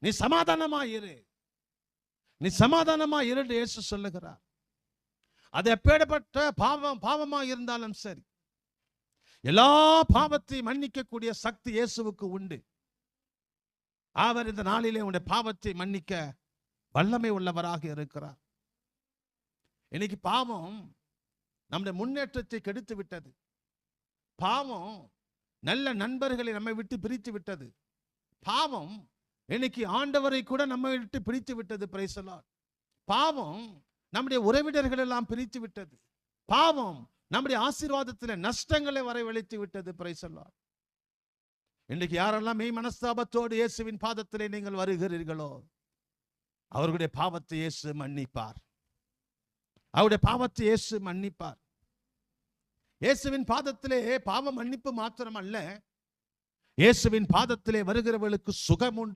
நீ சமாதானமா இரு, நீ சமாதானமா இரு இயேசு சொல்லுகிறார். அது எப்பேற்பட்ட பாவமா இருந்தாலும் சரி, எல்லா பாவத்தையும் மன்னிக்கக்கூடிய சக்தி இயேசுவுக்கு உண்டு. அவர் இந்த நாளிலே உன்னுடைய பாவத்தை மன்னிக்க வல்லமை உள்ளவராக இருக்கிறார். இன்னைக்கு பாவம் நம்முடைய முன்னேற்றத்தை கெடுத்து விட்டது. பாவம் நல்ல நண்பர்களை நம்மை விட்டு பிரித்து விட்டது. பாவம் இன்னைக்கு ஆண்டவரை கூட நம்மை விட்டு பிரித்து விட்டது. Praise the Lord. பாவம் நம்முடைய உறவினர்கள் எல்லாம் பிரித்து விட்டது. பாவம் நம்முடைய ஆசீர்வாதத்தில் நஷ்டங்களை வரவழைத்து விட்டது. Praise the Lord. இன்றைக்கு யாரெல்லாம் மெய் மனஸ்தாபத்தோடு இயேசுவின் பாதத்திலே நீங்கள் வருகிறீர்களோ, அவர்களுடைய பாவத்தை இயேசு மன்னிப்பார். அவருடைய பாவத்தை இயேசு மன்னிப்பார். இயேசுவின் பாதத்திலே பாவ மன்னிப்பு மாத்திரம் அல்ல, இயேசுவின் பாதத்திலே வருகிறவர்களுக்கு சுகம் உண்டு.